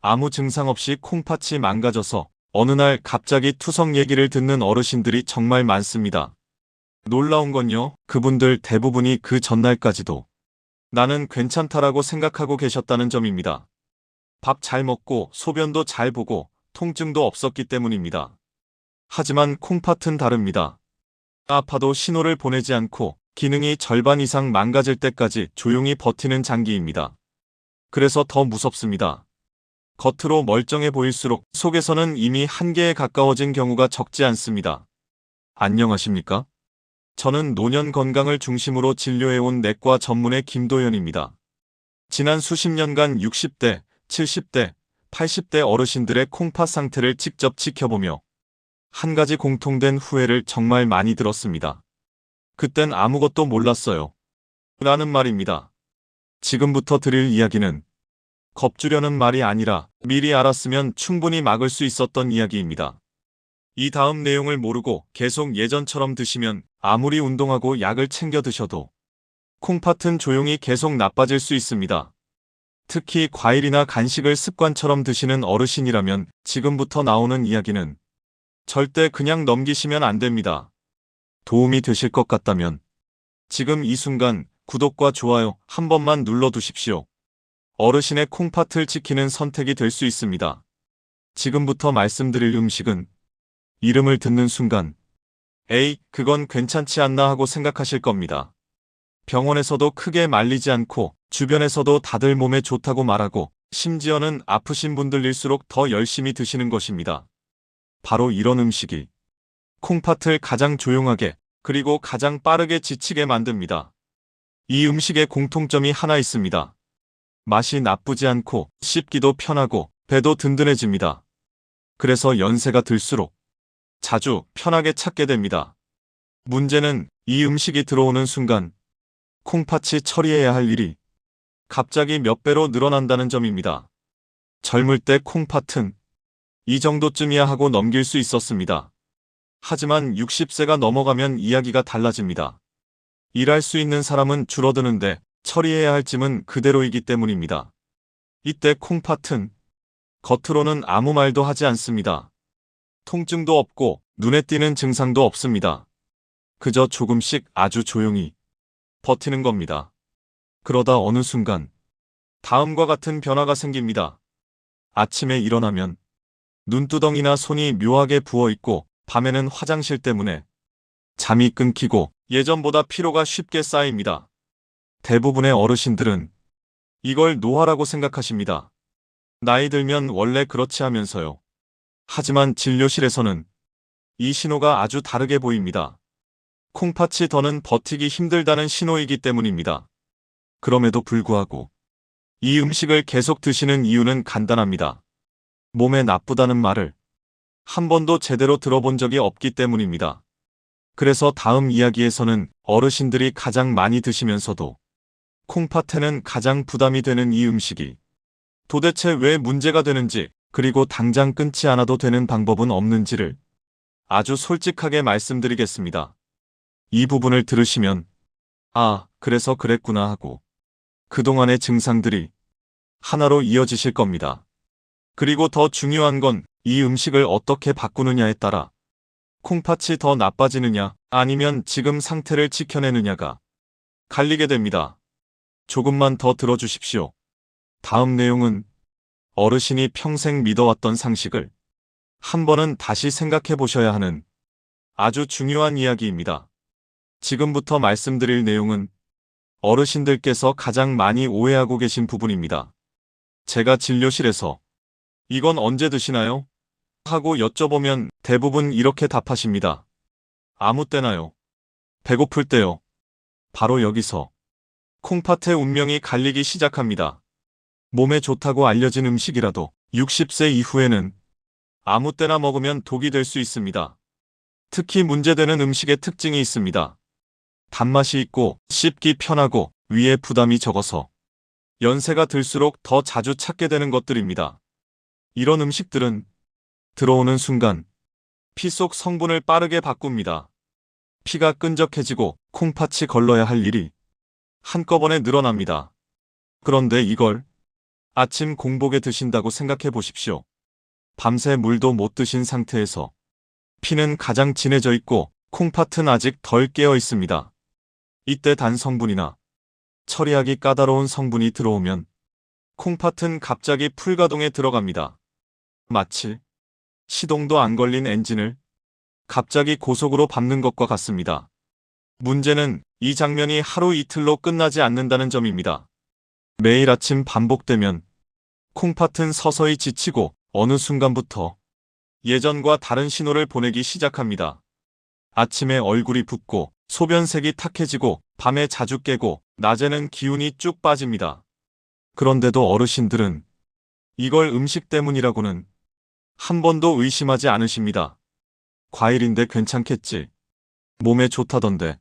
아무 증상 없이 콩팥이 망가져서 어느 날 갑자기 투석 얘기를 듣는 어르신들이 정말 많습니다. 놀라운 건요, 그분들 대부분이 그 전날까지도 나는 괜찮다라고 생각하고 계셨다는 점입니다. 밥 잘 먹고 소변도 잘 보고 통증도 없었기 때문입니다. 하지만 콩팥은 다릅니다. 아파도 신호를 보내지 않고 기능이 절반 이상 망가질 때까지 조용히 버티는 장기입니다. 그래서 더 무섭습니다. 겉으로 멀쩡해 보일수록 속에서는 이미 한계에 가까워진 경우가 적지 않습니다. 안녕하십니까? 저는 노년 건강을 중심으로 진료해온 내과 전문의 김도현입니다. 지난 수십 년간 60대, 70대, 80대 어르신들의 콩팥 상태를 직접 지켜보며 한 가지 공통된 후회를 정말 많이 들었습니다. 그땐 아무것도 몰랐어요. 라는 말입니다. 지금부터 드릴 이야기는 겁주려는 말이 아니라 미리 알았으면 충분히 막을 수 있었던 이야기입니다. 이 다음 내용을 모르고 계속 예전처럼 드시면 아무리 운동하고 약을 챙겨 드셔도 콩팥은 조용히 계속 나빠질 수 있습니다. 특히 과일이나 간식을 습관처럼 드시는 어르신이라면 지금부터 나오는 이야기는 절대 그냥 넘기시면 안 됩니다. 도움이 되실 것 같다면 지금 이 순간 구독과 좋아요 한 번만 눌러두십시오. 어르신의 콩팥을 지키는 선택이 될 수 있습니다. 지금부터 말씀드릴 음식은 이름을 듣는 순간 에이, 그건 괜찮지 않나 하고 생각하실 겁니다. 병원에서도 크게 말리지 않고 주변에서도 다들 몸에 좋다고 말하고 심지어는 아프신 분들일수록 더 열심히 드시는 것입니다. 바로 이런 음식이 콩팥을 가장 조용하게 그리고 가장 빠르게 지치게 만듭니다. 이 음식의 공통점이 하나 있습니다. 맛이 나쁘지 않고 씹기도 편하고 배도 든든해집니다. 그래서 연세가 들수록 자주 편하게 찾게 됩니다. 문제는 이 음식이 들어오는 순간 콩팥이 처리해야 할 일이 갑자기 몇 배로 늘어난다는 점입니다. 젊을 때 콩팥은 이 정도쯤이야 하고 넘길 수 있었습니다. 하지만 60세가 넘어가면 이야기가 달라집니다. 일할 수 있는 사람은 줄어드는데 처리해야 할 짐은 그대로이기 때문입니다. 이때 콩팥은 겉으로는 아무 말도 하지 않습니다. 통증도 없고 눈에 띄는 증상도 없습니다. 그저 조금씩 아주 조용히 버티는 겁니다. 그러다 어느 순간 다음과 같은 변화가 생깁니다. 아침에 일어나면 눈두덩이나 손이 묘하게 부어있고 밤에는 화장실 때문에 잠이 끊기고 예전보다 피로가 쉽게 쌓입니다. 대부분의 어르신들은 이걸 노화라고 생각하십니다. 나이 들면 원래 그렇지 하면서요. 하지만 진료실에서는 이 신호가 아주 다르게 보입니다. 콩팥이 더는 버티기 힘들다는 신호이기 때문입니다. 그럼에도 불구하고 이 음식을 계속 드시는 이유는 간단합니다. 몸에 나쁘다는 말을 한 번도 제대로 들어본 적이 없기 때문입니다. 그래서 다음 이야기에서는 어르신들이 가장 많이 드시면서도 콩팥에는 가장 부담이 되는 이 음식이 도대체 왜 문제가 되는지, 그리고 당장 끊지 않아도 되는 방법은 없는지를 아주 솔직하게 말씀드리겠습니다. 이 부분을 들으시면 아, 그래서 그랬구나 하고 그동안의 증상들이 하나로 이어지실 겁니다. 그리고 더 중요한 건 이 음식을 어떻게 바꾸느냐에 따라 콩팥이 더 나빠지느냐 아니면 지금 상태를 지켜내느냐가 갈리게 됩니다. 조금만 더 들어주십시오. 다음 내용은 어르신이 평생 믿어왔던 상식을 한 번은 다시 생각해 보셔야 하는 아주 중요한 이야기입니다. 지금부터 말씀드릴 내용은 어르신들께서 가장 많이 오해하고 계신 부분입니다. 제가 진료실에서 이건 언제 드시나요? 하고 여쭤보면 대부분 이렇게 답하십니다. 아무 때나요. 배고플 때요. 바로 여기서 콩팥의 운명이 갈리기 시작합니다. 몸에 좋다고 알려진 음식이라도 60세 이후에는 아무 때나 먹으면 독이 될 수 있습니다. 특히 문제되는 음식의 특징이 있습니다. 단맛이 있고 씹기 편하고 위에 부담이 적어서 연세가 들수록 더 자주 찾게 되는 것들입니다. 이런 음식들은 들어오는 순간 피 속 성분을 빠르게 바꿉니다. 피가 끈적해지고 콩팥이 걸러야 할 일이 한꺼번에 늘어납니다. 그런데 이걸 아침 공복에 드신다고 생각해 보십시오. 밤새 물도 못 드신 상태에서 피는 가장 진해져 있고 콩팥은 아직 덜 깨어 있습니다. 이때 단 성분이나 처리하기 까다로운 성분이 들어오면 콩팥은 갑자기 풀가동에 들어갑니다. 마치 시동도 안 걸린 엔진을 갑자기 고속으로 밟는 것과 같습니다. 문제는 이 장면이 하루 이틀로 끝나지 않는다는 점입니다. 매일 아침 반복되면 콩팥은 서서히 지치고 어느 순간부터 예전과 다른 신호를 보내기 시작합니다. 아침에 얼굴이 붓고 소변색이 탁해지고 밤에 자주 깨고 낮에는 기운이 쭉 빠집니다. 그런데도 어르신들은 이걸 음식 때문이라고는 한 번도 의심하지 않으십니다. 과일인데 괜찮겠지. 몸에 좋다던데.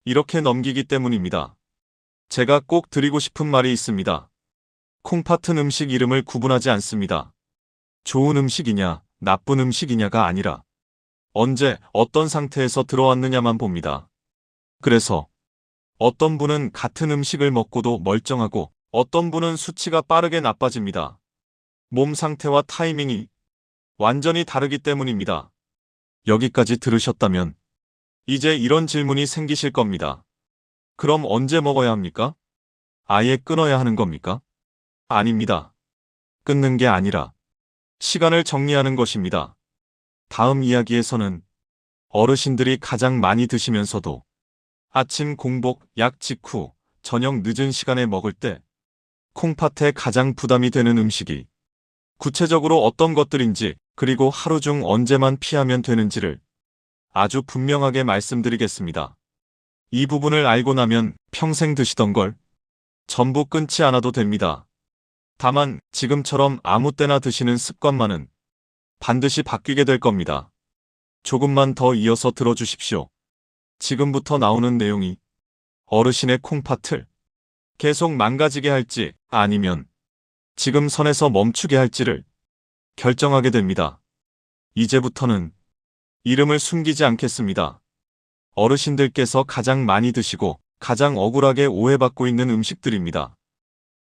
이렇게 넘기기 때문입니다. 제가 꼭 드리고 싶은 말이 있습니다. 콩팥은 음식 이름을 구분하지 않습니다. 좋은 음식이냐, 나쁜 음식이냐가 아니라 언제, 어떤 상태에서 들어왔느냐만 봅니다. 그래서 어떤 분은 같은 음식을 먹고도 멀쩡하고 어떤 분은 수치가 빠르게 나빠집니다. 몸 상태와 타이밍이 완전히 다르기 때문입니다. 여기까지 들으셨다면 이제 이런 질문이 생기실 겁니다. 그럼 언제 먹어야 합니까? 아예 끊어야 하는 겁니까? 아닙니다. 끊는 게 아니라 시간을 정리하는 것입니다. 다음 이야기에서는 어르신들이 가장 많이 드시면서도 아침 공복, 약 직후, 저녁 늦은 시간에 먹을 때 콩팥에 가장 부담이 되는 음식이 구체적으로 어떤 것들인지 그리고 하루 중 언제만 피하면 되는지를 아주 분명하게 말씀드리겠습니다. 이 부분을 알고 나면 평생 드시던 걸 전부 끊지 않아도 됩니다. 다만 지금처럼 아무 때나 드시는 습관만은 반드시 바뀌게 될 겁니다. 조금만 더 이어서 들어주십시오. 지금부터 나오는 내용이 어르신의 콩팥을 계속 망가지게 할지 아니면 지금 선에서 멈추게 할지를 결정하게 됩니다. 이제부터는 이름을 숨기지 않겠습니다. 어르신들께서 가장 많이 드시고 가장 억울하게 오해받고 있는 음식들입니다.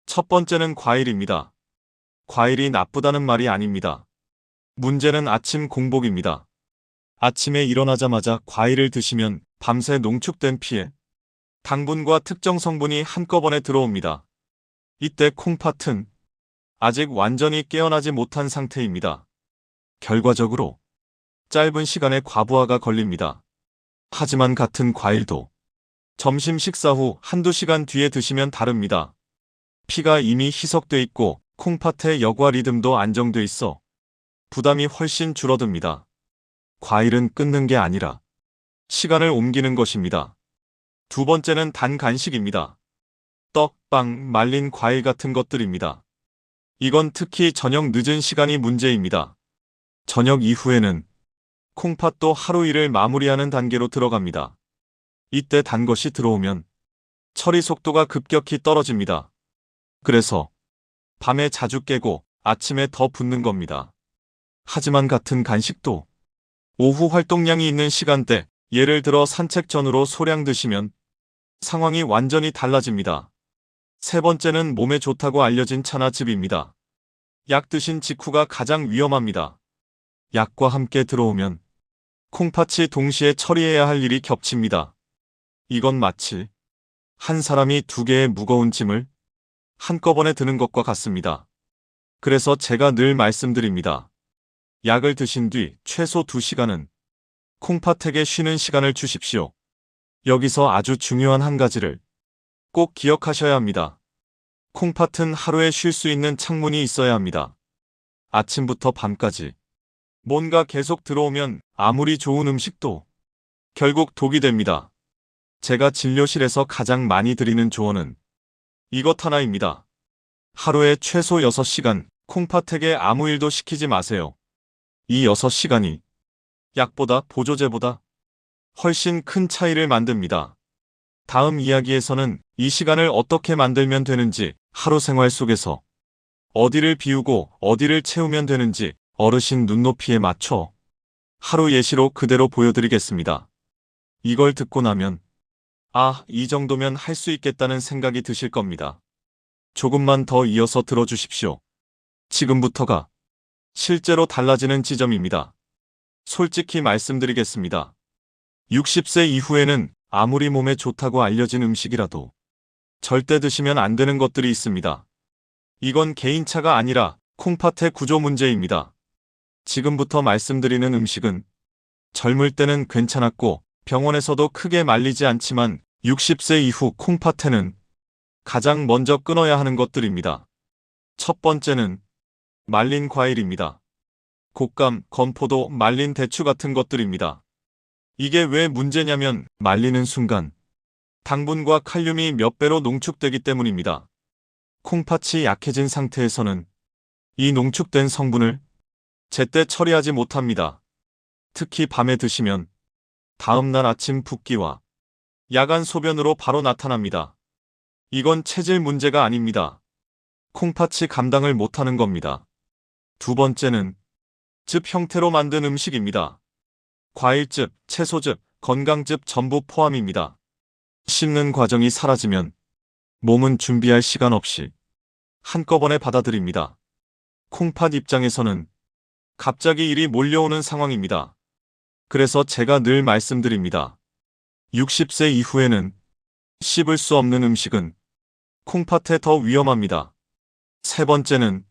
첫 번째는 과일입니다. 과일이 나쁘다는 말이 아닙니다. 문제는 아침 공복입니다. 아침에 일어나자마자 과일을 드시면 밤새 농축된 피에 당분과 특정 성분이 한꺼번에 들어옵니다. 이때 콩팥은 아직 완전히 깨어나지 못한 상태입니다. 결과적으로 짧은 시간에 과부하가 걸립니다. 하지만 같은 과일도 점심 식사 후 한두 시간 뒤에 드시면 다릅니다. 피가 이미 희석돼 있고 콩팥의 여과 리듬도 안정돼 있어 부담이 훨씬 줄어듭니다. 과일은 끊는 게 아니라 시간을 옮기는 것입니다. 두 번째는 단 간식입니다. 떡, 빵, 말린 과일 같은 것들입니다. 이건 특히 저녁 늦은 시간이 문제입니다. 저녁 이후에는 콩팥도 하루 일을 마무리하는 단계로 들어갑니다. 이때 단 것이 들어오면 처리 속도가 급격히 떨어집니다. 그래서 밤에 자주 깨고 아침에 더 붓는 겁니다. 하지만 같은 간식도 오후 활동량이 있는 시간대, 예를 들어 산책 전후로 소량 드시면 상황이 완전히 달라집니다. 세 번째는 몸에 좋다고 알려진 차나 즙입니다. 약 드신 직후가 가장 위험합니다. 약과 함께 들어오면 콩팥이 동시에 처리해야 할 일이 겹칩니다. 이건 마치 한 사람이 두 개의 무거운 짐을 한꺼번에 드는 것과 같습니다. 그래서 제가 늘 말씀드립니다. 약을 드신 뒤 최소 2시간은 콩팥에게 쉬는 시간을 주십시오. 여기서 아주 중요한 한 가지를 꼭 기억하셔야 합니다. 콩팥은 하루에 쉴 수 있는 창문이 있어야 합니다. 아침부터 밤까지 뭔가 계속 들어오면 아무리 좋은 음식도 결국 독이 됩니다. 제가 진료실에서 가장 많이 드리는 조언은 이것 하나입니다. 하루에 최소 6시간 콩팥에게 아무 일도 시키지 마세요. 이 6시간이 약보다 보조제보다 훨씬 큰 차이를 만듭니다. 다음 이야기에서는 이 시간을 어떻게 만들면 되는지, 하루 생활 속에서 어디를 비우고 어디를 채우면 되는지 어르신 눈높이에 맞춰 하루 예시로 그대로 보여드리겠습니다. 이걸 듣고 나면 아, 이 정도면 할 수 있겠다는 생각이 드실 겁니다. 조금만 더 이어서 들어주십시오. 지금부터가 실제로 달라지는 지점입니다. 솔직히 말씀드리겠습니다. 60세 이후에는 아무리 몸에 좋다고 알려진 음식이라도 절대 드시면 안 되는 것들이 있습니다. 이건 개인차가 아니라 콩팥의 구조 문제입니다. 지금부터 말씀드리는 음식은 젊을 때는 괜찮았고 병원에서도 크게 말리지 않지만 60세 이후 콩팥에는 가장 먼저 끊어야 하는 것들입니다. 첫 번째는 말린 과일입니다. 곶감, 건포도, 말린 대추 같은 것들입니다. 이게 왜 문제냐면 말리는 순간 당분과 칼륨이 몇 배로 농축되기 때문입니다. 콩팥이 약해진 상태에서는 이 농축된 성분을 제때 처리하지 못합니다. 특히 밤에 드시면 다음날 아침 붓기와 야간 소변으로 바로 나타납니다. 이건 체질 문제가 아닙니다. 콩팥이 감당을 못하는 겁니다. 두 번째는 즙 형태로 만든 음식입니다. 과일즙, 채소즙, 건강즙 전부 포함입니다. 씹는 과정이 사라지면 몸은 준비할 시간 없이 한꺼번에 받아들입니다. 콩팥 입장에서는 갑자기 일이 몰려오는 상황입니다. 그래서 제가 늘 말씀드립니다. 60세 이후에는 씹을 수 없는 음식은 콩팥에 더 위험합니다. 세 번째는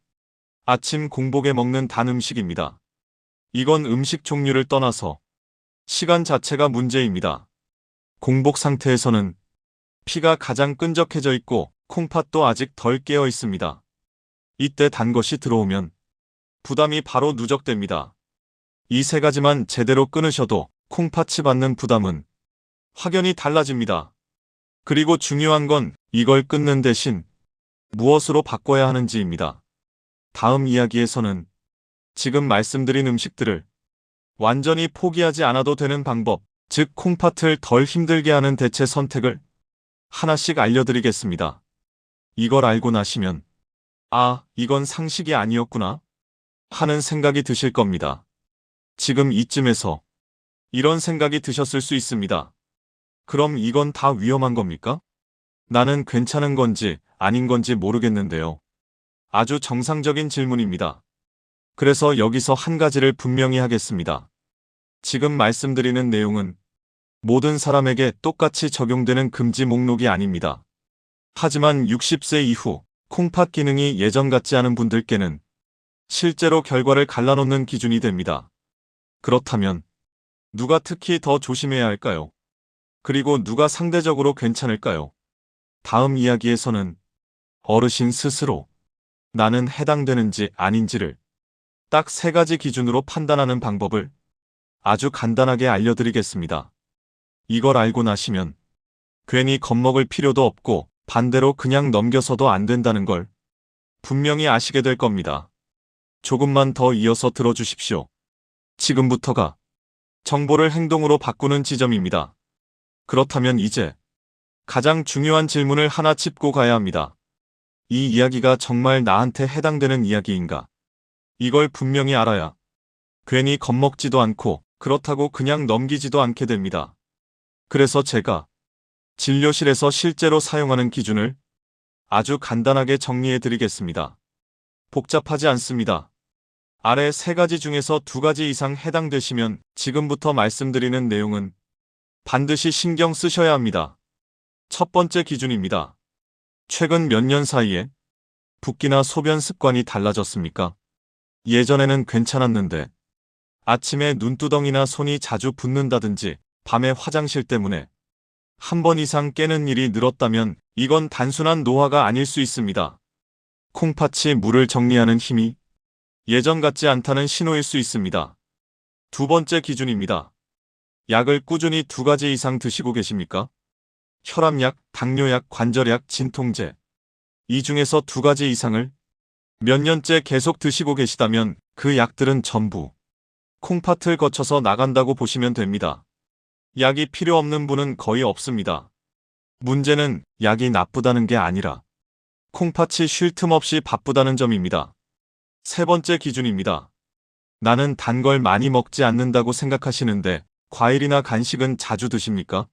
아침 공복에 먹는 단 음식입니다. 이건 음식 종류를 떠나서 시간 자체가 문제입니다. 공복 상태에서는 피가 가장 끈적해져 있고 콩팥도 아직 덜 깨어 있습니다. 이때 단 것이 들어오면 부담이 바로 누적됩니다. 이 세 가지만 제대로 끊으셔도 콩팥이 받는 부담은 확연히 달라집니다. 그리고 중요한 건 이걸 끊는 대신 무엇으로 바꿔야 하는지입니다. 다음 이야기에서는 지금 말씀드린 음식들을 완전히 포기하지 않아도 되는 방법, 즉 콩팥을 덜 힘들게 하는 대체 선택을 하나씩 알려드리겠습니다. 이걸 알고 나시면 아, 이건 상식이 아니었구나 하는 생각이 드실 겁니다. 지금 이쯤에서 이런 생각이 드셨을 수 있습니다. 그럼 이건 다 위험한 겁니까? 나는 괜찮은 건지 아닌 건지 모르겠는데요. 아주 정상적인 질문입니다. 그래서 여기서 한 가지를 분명히 하겠습니다. 지금 말씀드리는 내용은 모든 사람에게 똑같이 적용되는 금지 목록이 아닙니다. 하지만 60세 이후 콩팥 기능이 예전 같지 않은 분들께는 실제로 결과를 갈라놓는 기준이 됩니다. 그렇다면 누가 특히 더 조심해야 할까요? 그리고 누가 상대적으로 괜찮을까요? 다음 이야기에서는 어르신 스스로 나는 해당되는지 아닌지를 딱 세 가지 기준으로 판단하는 방법을 아주 간단하게 알려드리겠습니다. 이걸 알고 나시면 괜히 겁먹을 필요도 없고 반대로 그냥 넘겨서도 안 된다는 걸 분명히 아시게 될 겁니다. 조금만 더 이어서 들어주십시오. 지금부터가 정보를 행동으로 바꾸는 지점입니다. 그렇다면 이제 가장 중요한 질문을 하나 짚고 가야 합니다. 이 이야기가 정말 나한테 해당되는 이야기인가? 이걸 분명히 알아야 괜히 겁먹지도 않고 그렇다고 그냥 넘기지도 않게 됩니다. 그래서 제가 진료실에서 실제로 사용하는 기준을 아주 간단하게 정리해 드리겠습니다. 복잡하지 않습니다. 아래 세 가지 중에서 두 가지 이상 해당되시면 지금부터 말씀드리는 내용은 반드시 신경 쓰셔야 합니다. 첫 번째 기준입니다. 최근 몇 년 사이에 붓기나 소변 습관이 달라졌습니까? 예전에는 괜찮았는데 아침에 눈두덩이나 손이 자주 붓는다든지 밤에 화장실 때문에 한 번 이상 깨는 일이 늘었다면 이건 단순한 노화가 아닐 수 있습니다. 콩팥이 물을 정리하는 힘이 예전 같지 않다는 신호일 수 있습니다. 두 번째 기준입니다. 약을 꾸준히 두 가지 이상 드시고 계십니까? 혈압약, 당뇨약, 관절약, 진통제. 이 중에서 두 가지 이상을 몇 년째 계속 드시고 계시다면 그 약들은 전부 콩팥을 거쳐서 나간다고 보시면 됩니다. 약이 필요 없는 분은 거의 없습니다. 문제는 약이 나쁘다는 게 아니라 콩팥이 쉴 틈 없이 바쁘다는 점입니다. 세 번째 기준입니다. 나는 단 걸 많이 먹지 않는다고 생각하시는데 과일이나 간식은 자주 드십니까?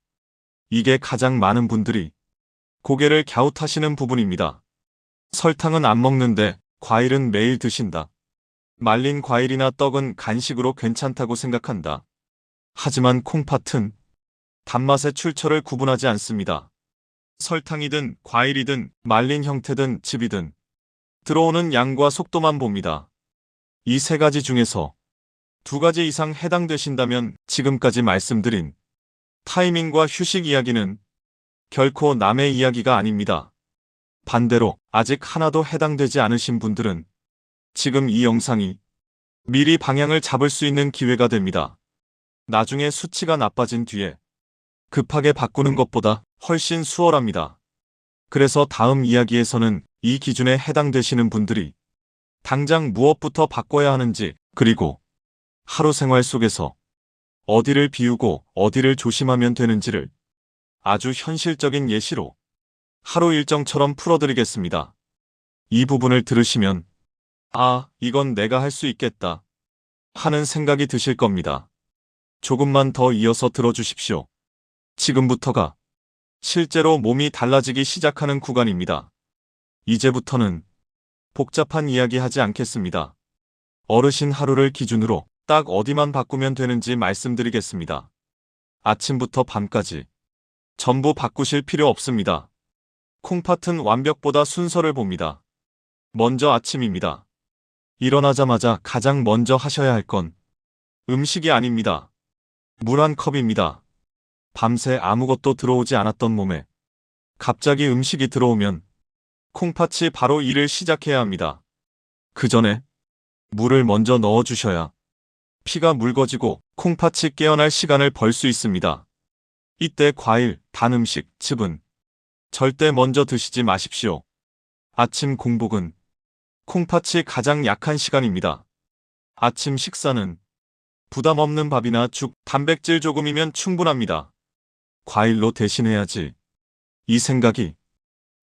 이게 가장 많은 분들이 고개를 갸웃하시는 부분입니다. 설탕은 안 먹는데 과일은 매일 드신다. 말린 과일이나 떡은 간식으로 괜찮다고 생각한다. 하지만 콩팥은 단맛의 출처를 구분하지 않습니다. 설탕이든 과일이든 말린 형태든 즙이든 들어오는 양과 속도만 봅니다. 이 세 가지 중에서 두 가지 이상 해당되신다면 지금까지 말씀드린 타이밍과 휴식 이야기는 결코 남의 이야기가 아닙니다. 반대로 아직 하나도 해당되지 않으신 분들은 지금 이 영상이 미리 방향을 잡을 수 있는 기회가 됩니다. 나중에 수치가 나빠진 뒤에 급하게 바꾸는 것보다 훨씬 수월합니다. 그래서 다음 이야기에서는 이 기준에 해당되시는 분들이 당장 무엇부터 바꿔야 하는지, 그리고 하루 생활 속에서 어디를 비우고 어디를 조심하면 되는지를 아주 현실적인 예시로 하루 일정처럼 풀어드리겠습니다. 이 부분을 들으시면 아, 이건 내가 할 수 있겠다 하는 생각이 드실 겁니다. 조금만 더 이어서 들어주십시오. 지금부터가 실제로 몸이 달라지기 시작하는 구간입니다. 이제부터는 복잡한 이야기 하지 않겠습니다. 어르신 하루를 기준으로 딱 어디만 바꾸면 되는지 말씀드리겠습니다. 아침부터 밤까지 전부 바꾸실 필요 없습니다. 콩팥은 완벽보다 순서를 봅니다. 먼저 아침입니다. 일어나자마자 가장 먼저 하셔야 할 건 음식이 아닙니다. 물 한 컵입니다. 밤새 아무것도 들어오지 않았던 몸에 갑자기 음식이 들어오면 콩팥이 바로 일을 시작해야 합니다. 그 전에 물을 먼저 넣어주셔야 피가 묽어지고 콩팥이 깨어날 시간을 벌 수 있습니다. 이때 과일, 단 음식, 즙은 절대 먼저 드시지 마십시오. 아침 공복은 콩팥이 가장 약한 시간입니다. 아침 식사는 부담 없는 밥이나 죽, 단백질 조금이면 충분합니다. 과일로 대신해야지. 이 생각이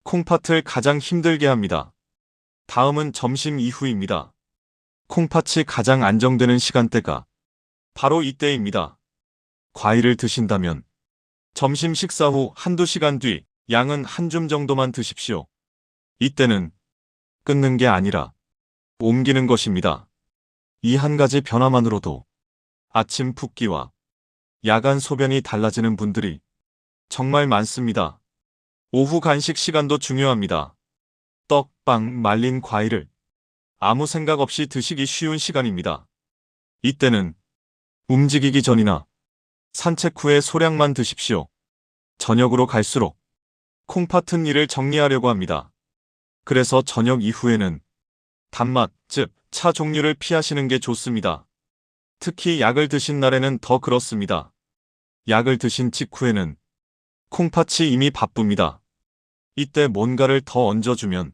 콩팥을 가장 힘들게 합니다. 다음은 점심 이후입니다. 콩팥이 가장 안정되는 시간대가 바로 이때입니다. 과일을 드신다면 점심 식사 후 한두 시간 뒤 양은 한 줌 정도만 드십시오. 이때는 끊는 게 아니라 옮기는 것입니다. 이 한 가지 변화만으로도 아침 붓기와 야간 소변이 달라지는 분들이 정말 많습니다. 오후 간식 시간도 중요합니다. 떡, 빵, 말린 과일을 아무 생각 없이 드시기 쉬운 시간입니다. 이때는 움직이기 전이나 산책 후에 소량만 드십시오. 저녁으로 갈수록 콩팥은 이를 정리하려고 합니다. 그래서 저녁 이후에는 단맛, 즙, 차 종류를 피하시는 게 좋습니다. 특히 약을 드신 날에는 더 그렇습니다. 약을 드신 직후에는 콩팥이 이미 바쁩니다. 이때 뭔가를 더 얹어주면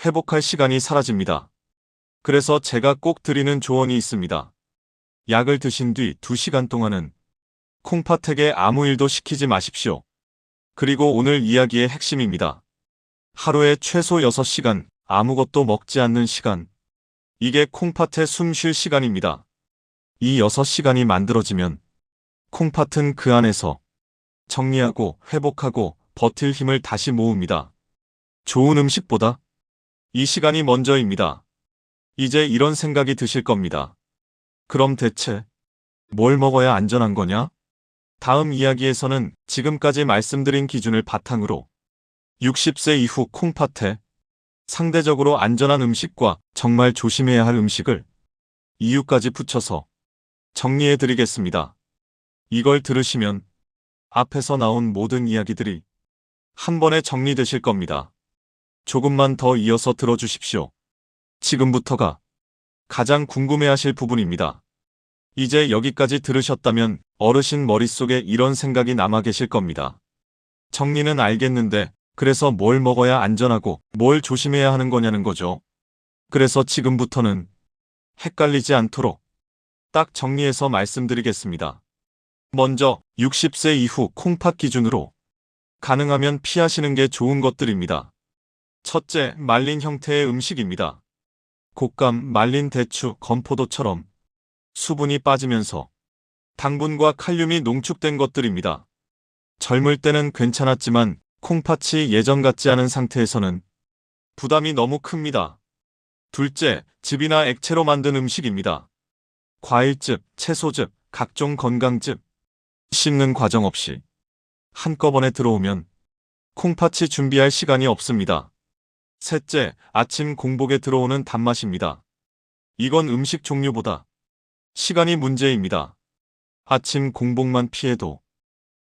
회복할 시간이 사라집니다. 그래서 제가 꼭 드리는 조언이 있습니다. 약을 드신 뒤 2시간 동안은 콩팥에게 아무 일도 시키지 마십시오. 그리고 오늘 이야기의 핵심입니다. 하루에 최소 6시간 아무것도 먹지 않는 시간. 이게 콩팥의 숨 쉴 시간입니다. 이 6시간이 만들어지면 콩팥은 그 안에서 정리하고 회복하고 버틸 힘을 다시 모읍니다. 좋은 음식보다 이 시간이 먼저입니다. 이제 이런 생각이 드실 겁니다. 그럼 대체 뭘 먹어야 안전한 거냐? 다음 이야기에서는 지금까지 말씀드린 기준을 바탕으로 60세 이후 콩팥에 상대적으로 안전한 음식과 정말 조심해야 할 음식을 이유까지 붙여서 정리해 드리겠습니다. 이걸 들으시면 앞에서 나온 모든 이야기들이 한 번에 정리되실 겁니다. 조금만 더 이어서 들어주십시오. 지금부터가 가장 궁금해하실 부분입니다. 이제 여기까지 들으셨다면 어르신 머릿속에 이런 생각이 남아 계실 겁니다. 정리는 알겠는데 그래서 뭘 먹어야 안전하고 뭘 조심해야 하는 거냐는 거죠. 그래서 지금부터는 헷갈리지 않도록 딱 정리해서 말씀드리겠습니다. 먼저 60세 이후 콩팥 기준으로 가능하면 피하시는 게 좋은 것들입니다. 첫째, 말린 형태의 음식입니다. 곶감, 말린 대추, 건포도처럼 수분이 빠지면서 당분과 칼륨이 농축된 것들입니다. 젊을 때는 괜찮았지만 콩팥이 예전 같지 않은 상태에서는 부담이 너무 큽니다. 둘째, 즙이나 액체로 만든 음식입니다. 과일즙, 채소즙, 각종 건강즙. 씹는 과정 없이 한꺼번에 들어오면 콩팥이 준비할 시간이 없습니다. 셋째, 아침 공복에 들어오는 단맛입니다. 이건 음식 종류보다 시간이 문제입니다. 아침 공복만 피해도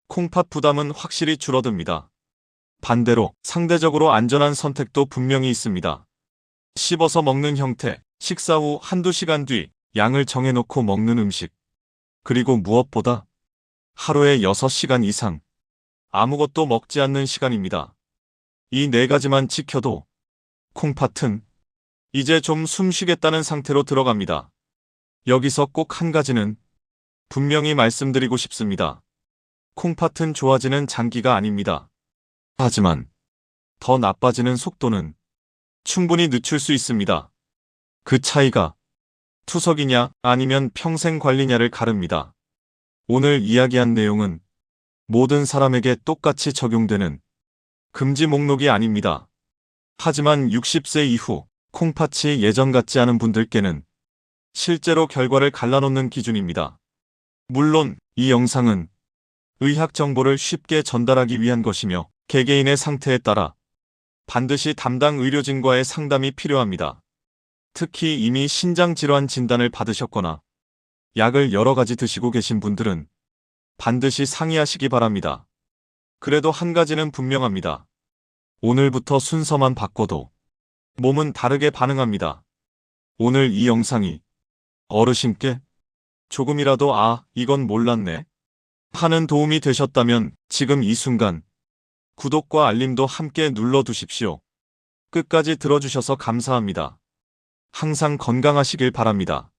콩팥 부담은 확실히 줄어듭니다. 반대로 상대적으로 안전한 선택도 분명히 있습니다. 씹어서 먹는 형태, 식사 후 한두 시간 뒤 양을 정해놓고 먹는 음식. 그리고 무엇보다 하루에 6시간 이상 아무것도 먹지 않는 시간입니다. 이 네 가지만 지켜도 콩팥은 이제 좀 숨 쉬겠다는 상태로 들어갑니다. 여기서 꼭 한 가지는 분명히 말씀드리고 싶습니다. 콩팥은 좋아지는 장기가 아닙니다. 하지만 더 나빠지는 속도는 충분히 늦출 수 있습니다. 그 차이가 투석이냐 아니면 평생 관리냐를 가릅니다. 오늘 이야기한 내용은 모든 사람에게 똑같이 적용되는 금지 목록이 아닙니다. 하지만 60세 이후 콩팥이 예전 같지 않은 분들께는 실제로 결과를 갈라놓는 기준입니다. 물론 이 영상은 의학 정보를 쉽게 전달하기 위한 것이며 개개인의 상태에 따라 반드시 담당 의료진과의 상담이 필요합니다. 특히 이미 신장질환 진단을 받으셨거나 약을 여러 가지 드시고 계신 분들은 반드시 상의하시기 바랍니다. 그래도 한 가지는 분명합니다. 오늘부터 순서만 바꿔도 몸은 다르게 반응합니다. 오늘 이 영상이 어르신께 조금이라도 이건 몰랐네 하는 도움이 되셨다면 지금 이 순간 구독과 알림도 함께 눌러두십시오. 끝까지 들어주셔서 감사합니다. 항상 건강하시길 바랍니다.